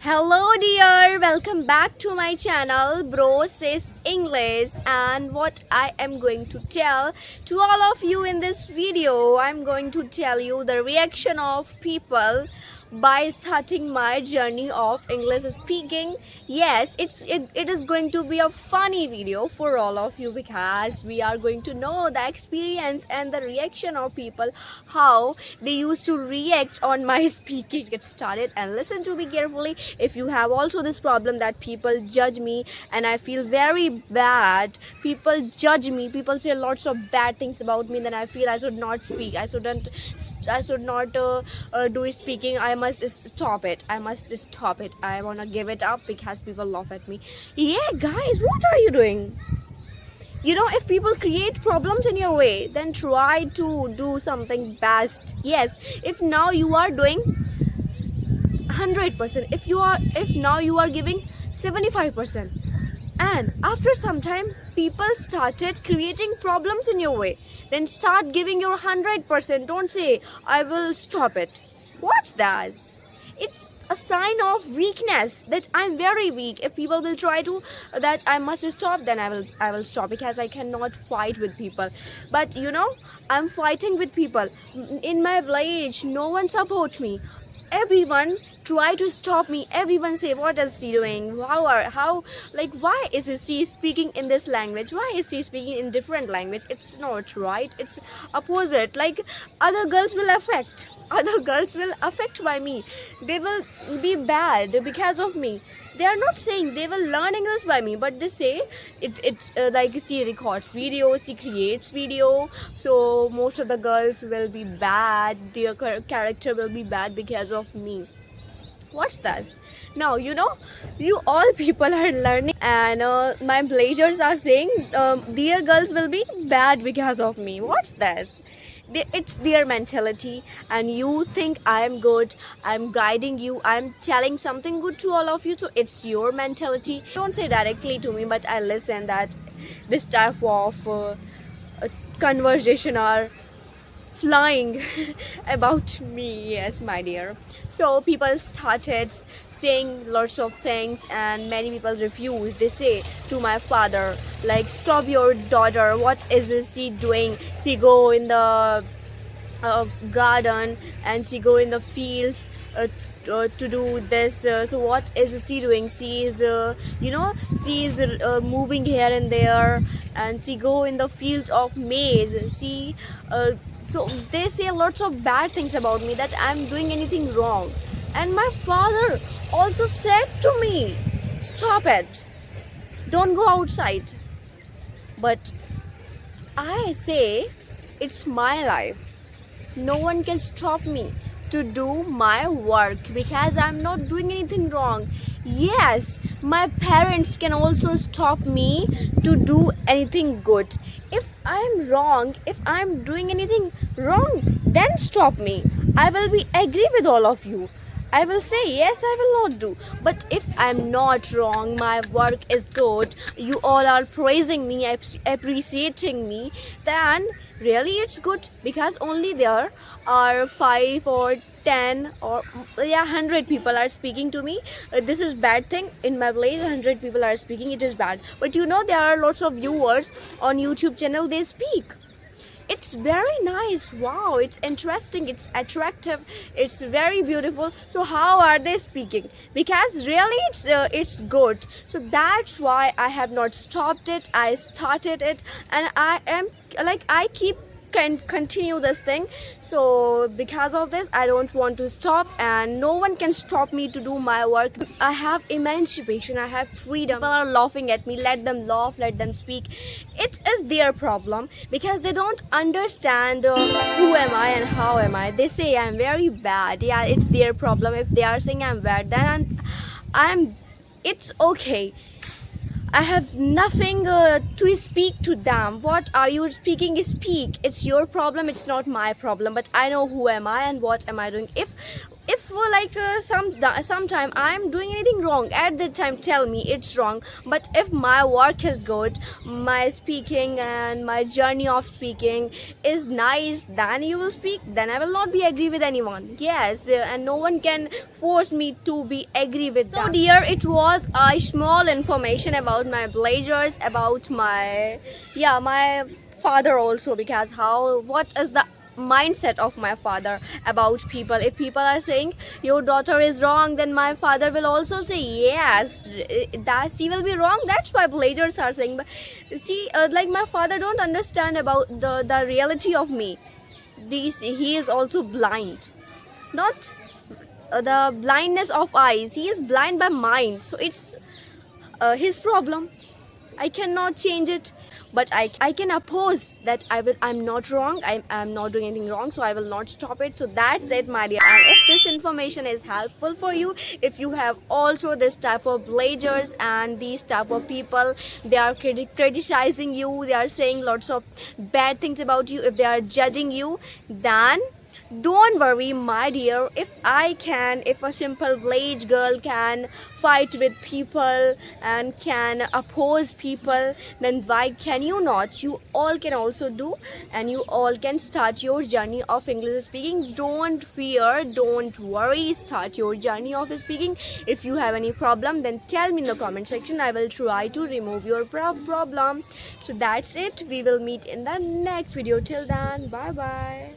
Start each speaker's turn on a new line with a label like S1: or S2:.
S1: Hello dear, welcome back to my channel Bro Says English, and what I am going to tell to all of you in this video, I'm going to tell you the reaction of people by starting my journey of English speaking. Yes, it is going to be a funny video for all of you because we are going to know the experience and the reaction of people, how they used to react on my speaking. Get started and listen to me carefully. If you have also this problem that people judge me and I feel very bad, people judge me, people say lots of bad things about me, then I feel I should not speak, I should not do speaking. I must stop it, I want to give it up because people laugh at me. Yeah guys, what are you doing? If people create problems in your way, then try to do something best. Yes, if now you are doing 100%, if now you are giving 75%, and after some time people started creating problems in your way, then start giving your 100%. Don't say I will stop it. What's that? It's a sign of weakness, that I'm very weak. If people will try to that I must stop, then I will stop, because I cannot fight with people. But I'm fighting with people in my village. No one supports me, everyone try to stop me. Everyone say, what is she doing? Why is she speaking in this language? Why is she speaking in different language? It's not right, it's opposite. Like, other girls will affect by me, they will be bad because of me. They are not saying they will learn English by me, but they say like she records video, she creates video, so most of the girls will be bad, their character will be bad because of me. What's that? Now you all people are learning, and my villagers are saying their girls will be bad because of me. What's this? It's their mentality, and you think I'm good, I'm guiding you, I'm telling something good to all of you, so it's your mentality. Don't say directly to me, but I listen that this type of conversation are flying about me. Yes, my dear. So people started saying lots of things, and many people refuse. They say to my father, like, stop your daughter, what is she doing? She go in the garden, and she go in the fields to do this, so what is she doing? She is she is moving here and there, and she go in the fields of maize. So they say lots of bad things about me, that I'm doing anything wrong. And my father also said to me, stop it, don't go outside. But I say, it's my life, no one can stop me to do my work, because I'm not doing anything wrong. Yes, my parents can also stop me to do anything good. If I'm wrong, if I'm doing anything wrong, then stop me. I will be agree with all of you. I will say, yes, I will not do. But if I'm not wrong, my work is good, you all are praising me, appreciating me, then really it's good, because only there are 5 or 10 or 100 people are speaking to me. This is bad thing. In my village, 100 people are speaking, it is bad. But there are lots of viewers on YouTube channel, they speak. It's very nice. Wow, it's interesting, it's attractive, it's very beautiful. So how are they speaking? Because really it's good. So that's why I have not stopped it. I started it, and I can continue this thing. So because of this, I don't want to stop, and no one can stop me to do my work. I have emancipation, I have freedom. People are laughing at me, let them laugh, let them speak. It is their problem, because they don't understand who am I and how am I. They say I'm very bad. Yeah, it's their problem. If they are saying I'm bad, then I'm it's okay. I have nothing to speak to them. What are you speaking? Speak. It's your problem, it's not my problem. But I know who am I and what am I doing. If if sometime I'm doing anything wrong, at that time tell me it's wrong. But if my work is good, my speaking and my journey of speaking is nice, then you will speak, then I will not be agree with anyone. Yes, and no one can force me to be agree with so them. Dear, it was a small information about my blazers, about my father also, because what is the mindset of my father about people. If people are saying your daughter is wrong, then my father will also say yes, that she will be wrong. That's why blazers are saying. But see, like my father don't understand about the reality of me. He is also blind, not the blindness of eyes, he is blind by mind. So it's his problem, I cannot change it. But I can oppose that I'm not wrong, I'm not doing anything wrong, so I will not stop it. So that's it, my dear. And if this information is helpful for you, if you have also this type of blazers and these type of people, they are criticizing you, they are saying lots of bad things about you, if they are judging you, then don't worry, my dear. If a simple village girl can fight with people and can oppose people, then why can you not? You all can also do, and you all can start your journey of English speaking. Don't fear, don't worry, start your journey of speaking. If you have any problem, then tell me in the comment section. I will try to remove your problem. So that's it, we will meet in the next video. Till then, bye bye.